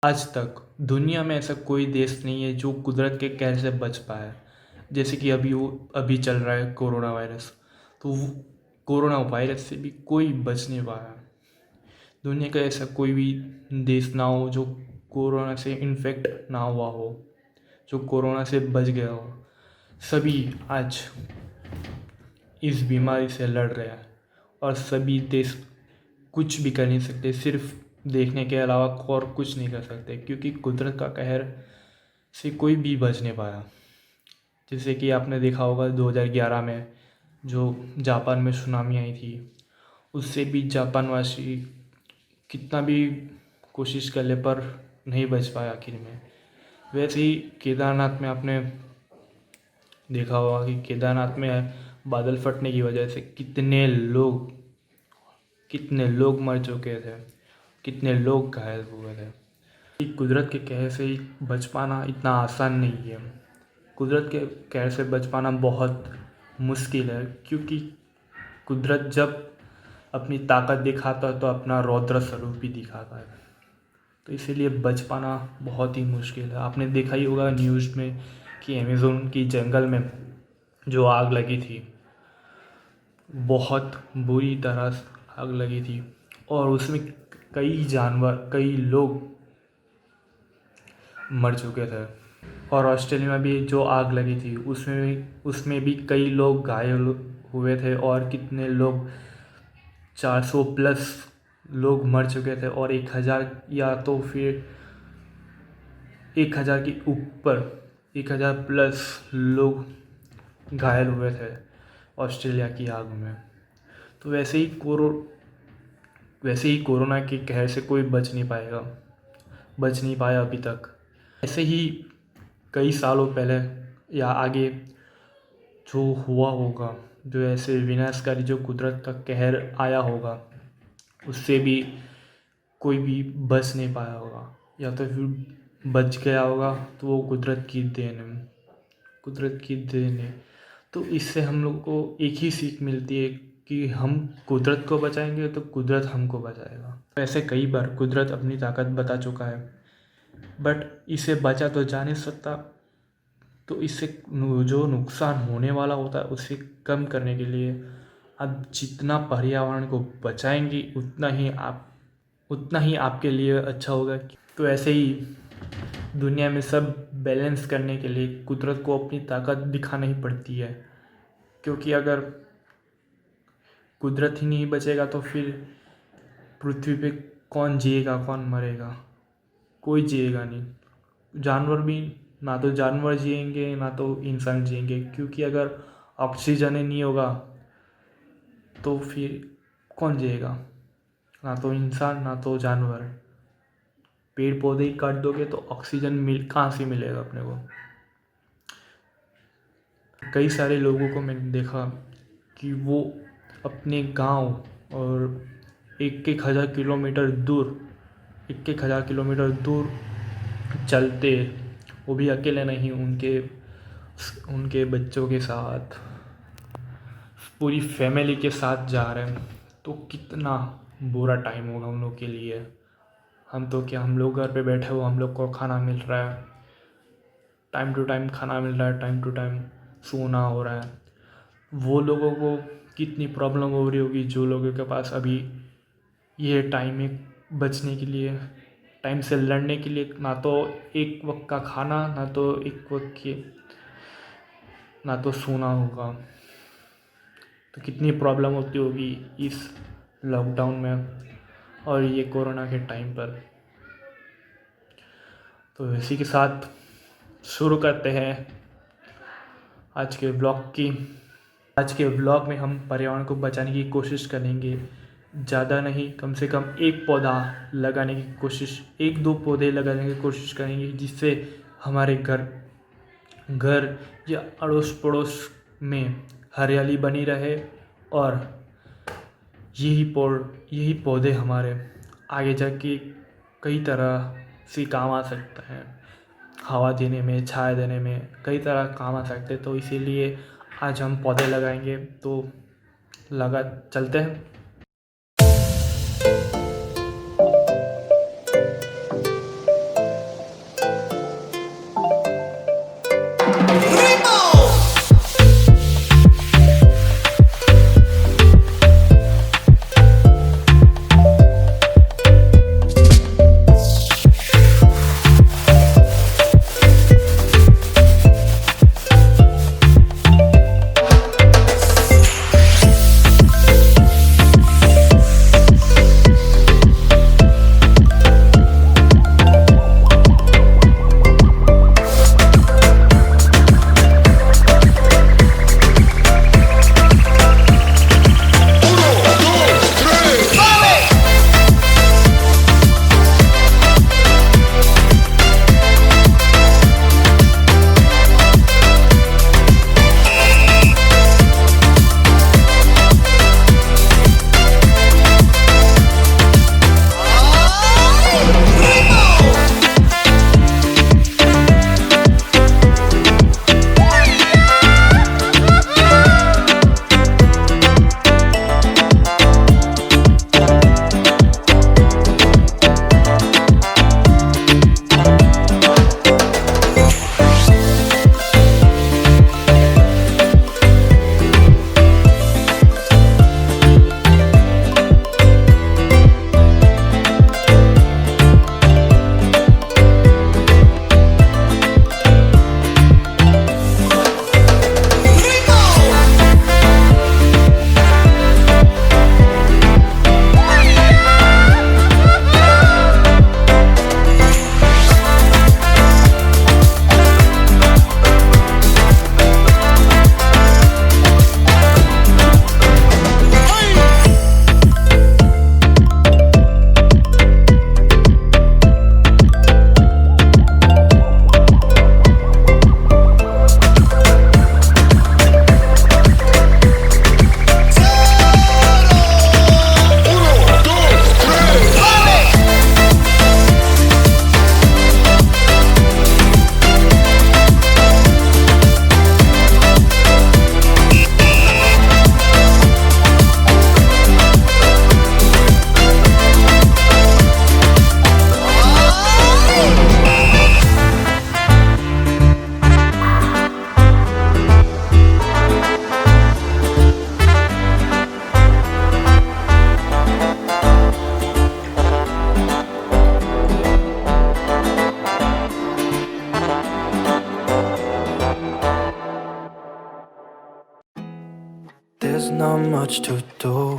आज तक दुनिया में ऐसा कोई देश नहीं है जो कुदरत के कहर से बच पाया है। जैसे कि अभी चल रहा है कोरोना वायरस। तो कोरोना वायरस से भी कोई बच नहीं पाया। दुनिया का ऐसा कोई भी देश ना हो जो कोरोना से इन्फेक्ट ना हुआ हो, जो कोरोना से बच गया हो। सभी आज इस बीमारी से लड़ रहे हैं और सभी देश कुछ भी कर नहीं सकते, सिर्फ देखने के अलावा और कुछ नहीं कर सकते, क्योंकि कुदरत का कहर से कोई भी बच नहीं पाया। जैसे कि आपने देखा होगा 2011 में जो जापान में सुनामी आई थी, उससे भी जापानवासी कितना भी कोशिश कर ले पर नहीं बच पाया आखिर में। वैसे ही केदारनाथ में आपने देखा होगा कि केदारनाथ में बादल फटने की वजह से कितने लोग मर चुके थे, कितने लोग घायल हुए थे। कि कुदरत के कहर से ही बच पाना इतना आसान नहीं है। कुदरत के कहर से बच पाना बहुत मुश्किल है, क्योंकि कुदरत जब अपनी ताकत दिखाता है तो अपना रौद्र स्वरूप भी दिखाता है। तो इसीलिए बच पाना बहुत ही मुश्किल है। आपने देखा ही होगा न्यूज़ में कि अमेज़न की जंगल में जो आग लगी थी, बहुत बुरी तरह से आग लगी थी और उसमें कई लोग मर चुके थे। और ऑस्ट्रेलिया में भी जो आग लगी थी उसमें भी कई लोग घायल हुए थे और कितने लोग 400 प्लस लोग मर चुके थे और 1000 या तो फिर 1000 के ऊपर 1000 प्लस लोग घायल हुए थे ऑस्ट्रेलिया की आग में। तो वैसे ही कोरोना के कहर से कोई बच नहीं पाया अभी तक। ऐसे ही कई सालों पहले या आगे जो हुआ होगा, जो ऐसे विनाशकारी जो कुदरत का कहर आया होगा, उससे भी कोई भी बच नहीं पाया होगा, या तो फिर बच गया होगा तो वो कुदरत की देन है। तो इससे हम लोग को एक ही सीख मिलती है कि हम कुदरत को बचाएंगे तो कुदरत हमको बचाएगा। ऐसे कई बार कुदरत अपनी ताकत बता चुका है, बट इसे बचा तो जा नहीं सकता। तो इससे जो नुकसान होने वाला होता है उसे कम करने के लिए आप जितना पर्यावरण को बचाएंगे उतना ही आपके लिए अच्छा होगा। तो ऐसे ही दुनिया में सब बैलेंस करने के लिए कुदरत को अपनी ताकत दिखानी ही पड़ती है, क्योंकि अगर कुदरत ही नहीं बचेगा तो फिर पृथ्वी पे कौन जिएगा, कौन मरेगा? कोई जिएगा नहीं। जानवर भी, ना तो जानवर जिएंगे ना तो इंसान जिएंगे, क्योंकि अगर ऑक्सीजन ही नहीं होगा तो फिर कौन जिएगा? ना तो इंसान ना तो जानवर। पेड़ पौधे ही काट दोगे तो ऑक्सीजन कहाँ से मिलेगा अपने को? कई सारे लोगों को मैंने देखा कि वो अपने गांव और एक एक हज़ार किलोमीटर दूर चलते, वो भी अकेले नहीं, उनके बच्चों के साथ, पूरी फैमिली के साथ जा रहे हैं। तो कितना बुरा टाइम होगा उन लोग के लिए। हम लोग घर पे बैठे हो, हम लोग को खाना मिल रहा है, टाइम टू टाइम खाना मिल रहा है, टाइम टू टाइम सोना हो रहा है। वो लोगों को कितनी प्रॉब्लम हो रही होगी जो लोगों के पास अभी ये टाइम है बचने के लिए, टाइम से लड़ने के लिए, ना तो एक वक्त का खाना, ना तो सोना होगा। तो कितनी प्रॉब्लम होती होगी इस लॉकडाउन में और ये कोरोना के टाइम पर। तो इसी के साथ शुरू करते हैं आज के ब्लॉग में हम पर्यावरण को बचाने की कोशिश करेंगे। ज़्यादा नहीं, कम से कम एक दो पौधे लगाने की कोशिश करेंगे, जिससे हमारे घर या अड़ोस पड़ोस में हरियाली बनी रहे और यही पौधे हमारे आगे जाके कई तरह से काम आ सकते हैं। हवा देने में, छाया देने में कई तरह काम आ सकते हैं। तो इसीलिए आज हम पौधे लगाएंगे। तो चलते हैं। There's not much to do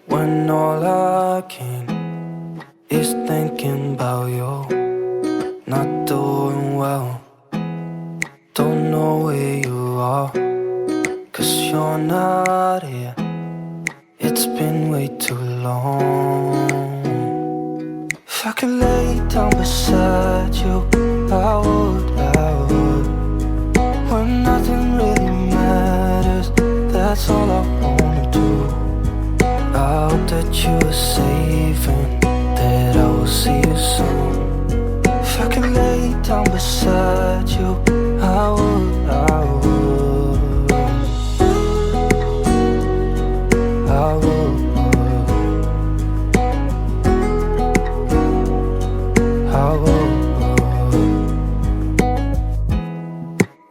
when all I can is thinking about you. Not doing well, don't know where you are, 'cause you're not here. It's been way too long. If I could lay down beside you, I would. When nothing really matters, that's all I wanna do. I hope that you are safe and that I will see you soon. If I could lay down beside you, I would. I would.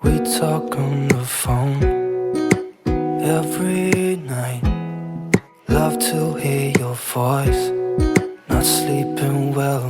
We talk on the phone every night. Love to hear your voice. Not sleeping well,